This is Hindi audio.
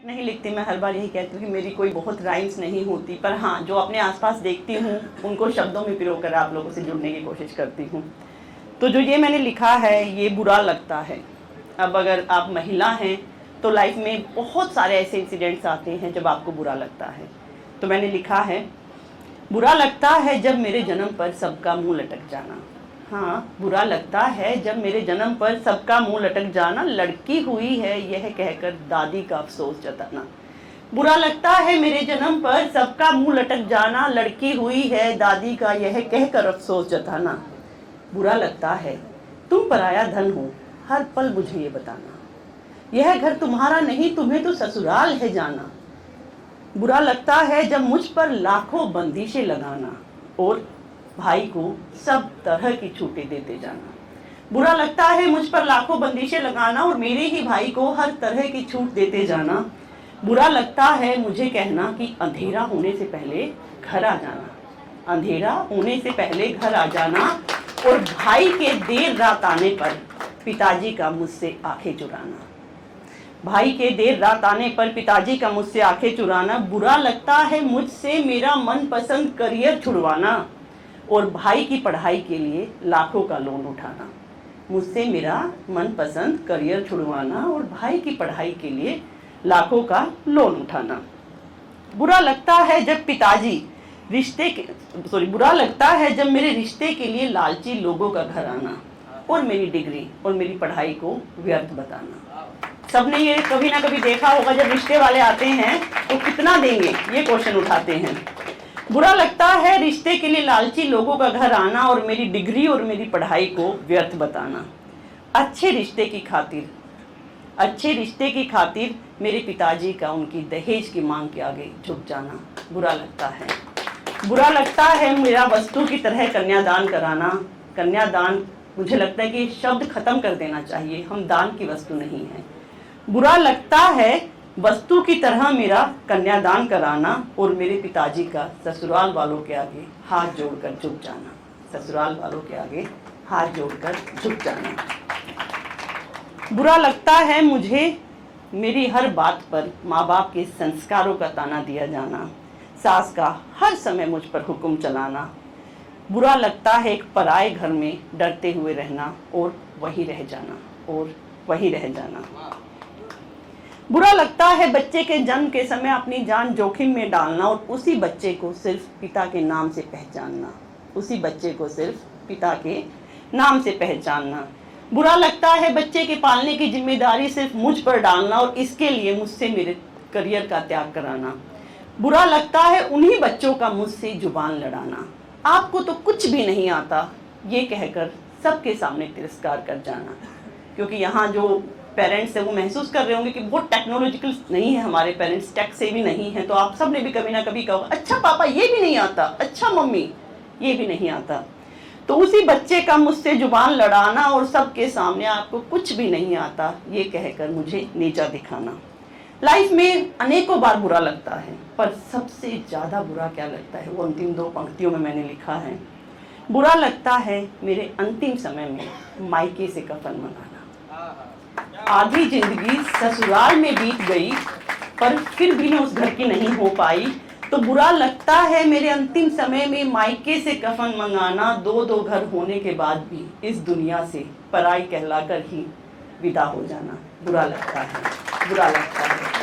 नहीं लिखती, मैं हर बार यही कहती हूँ कि मेरी कोई बहुत राइम्स नहीं होती, पर हाँ जो अपने आसपास देखती हूँ उनको शब्दों में पिरो कर आप लोगों से जुड़ने की कोशिश करती हूँ। तो जो ये मैंने लिखा है ये बुरा लगता है। अब अगर आप महिला हैं तो लाइफ में बहुत सारे ऐसे इंसिडेंट्स आते हैं जब आपको बुरा लगता है। तो मैंने लिखा है, बुरा लगता है जब मेरे जन्म पर सबका मुंह लटक जाना। हाँ, बुरा लगता है जब मेरे जन्म पर सबका मुंह लटक जाना, लड़की हुई है यह कहकर दादी का अफसोस जताना। बुरा लगता है मेरे जन्म पर सबका मुंह लटक जाना, लड़की हुई है दादी का यह कहकर अफसोस जताना। बुरा लगता है तुम पराया धन हो, हर पल मुझे ये बताना, यह घर तुम्हारा नहीं तुम्हें तो ससुराल है जाना। बुरा लगता है जब मुझ पर लाखों बंदिशें लगाना और भाई को सब तरह की छूटें देते जाना। बुरा लगता है मुझ पर लाखों बंदिशें लगाना और मेरे ही भाई को हर तरह की छूट देते जाना। बुरा लगता है मुझे कहना कि अंधेरा होने से पहले घर आ जाना, अंधेरा होने से पहले घर आ जाना और भाई के देर रात आने पर पिताजी का मुझसे आंखें चुराना। भाई के देर रात आने पर पिताजी का मुझसे आंखें चुराना। बुरा लगता है मुझसे मेरा मनपसंद करियर छुड़वाना और भाई की पढ़ाई के लिए लाखों का लोन उठाना। मुझसे मेरा मनपसंद करियर छुड़वाना और भाई की पढ़ाई के लिए लाखों का लोन उठाना। बुरा लगता है जब बुरा लगता है जब मेरे रिश्ते के लिए लालची लोगों का घर आना और मेरी डिग्री और मेरी पढ़ाई को व्यर्थ बताना। सबने ये कभी ना कभी देखा होगा, जब रिश्ते वाले आते हैं तो कितना देंगे ये क्वेश्चन उठाते हैं। बुरा लगता है रिश्ते के लिए लालची लोगों का घर आना और मेरी डिग्री और मेरी पढ़ाई को व्यर्थ बताना। अच्छे रिश्ते की खातिर मेरे पिताजी का उनकी दहेज की मांग के आगे झुक जाना बुरा लगता है। बुरा लगता है मेरा वस्तु की तरह कन्यादान कराना। कन्यादान, मुझे लगता है कि शब्द खत्म कर देना चाहिए, हम दान की वस्तु नहीं है। बुरा लगता है वस्तु की तरह मेरा कन्यादान कराना और मेरे पिताजी का ससुराल वालों के आगे हाथ जोड़कर झुक जाना, ससुराल वालों के आगे हाथ जोड़कर झुक जाना। बुरा लगता है मुझे मेरी हर बात पर माँ बाप के संस्कारों का ताना दिया जाना, सास का हर समय मुझ पर हुक्म चलाना। बुरा लगता है एक पराए घर में डरते हुए रहना और वहीं रह जाना। बुरा लगता है बच्चे के जन्म के समय अपनी जान जोखिम में डालना और उसी बच्चे को सिर्फ पिता के नाम से पहचानना। बुरा लगता है बच्चे के पालने की जिम्मेदारी सिर्फ मुझ पर डालना और इसके लिए मुझसे मेरे करियर का त्याग कराना। बुरा लगता है उन्हीं बच्चों का मुझसे जुबान लड़ाना, आपको तो कुछ भी नहीं आता ये कहकर सबके सामने तिरस्कार कर जाना। क्योंकि यहाँ जो पेरेंट्स हैं वो महसूस कर रहे होंगे कि बहुत टेक्नोलॉजिकल नहीं है हमारे पेरेंट्स, टेक से भी नहीं है, तो आप सब ने भी कभी ना कभी कहा अच्छा पापा ये भी नहीं आता, अच्छा मम्मी ये भी नहीं आता। तो उसी बच्चे का मुझसे जुबान लड़ाना और सबके सामने आपको कुछ भी नहीं आता ये कहकर मुझे नीचा दिखाना। लाइफ में अनेकों बार बुरा लगता है, पर सबसे ज़्यादा बुरा क्या लगता है वो अंतिम 2 पंक्तियों में मैंने लिखा है। बुरा लगता है मेरे अंतिम समय में मायके से कफन मंगाना। आधी जिंदगी ससुराल में बीत गई पर फिर भी मैं उस घर की नहीं हो पाई। तो बुरा लगता है मेरे अंतिम समय में मायके से कफन मंगाना, 2 घर होने के बाद भी इस दुनिया से पराई कहलाकर ही विदा हो जाना। बुरा लगता है।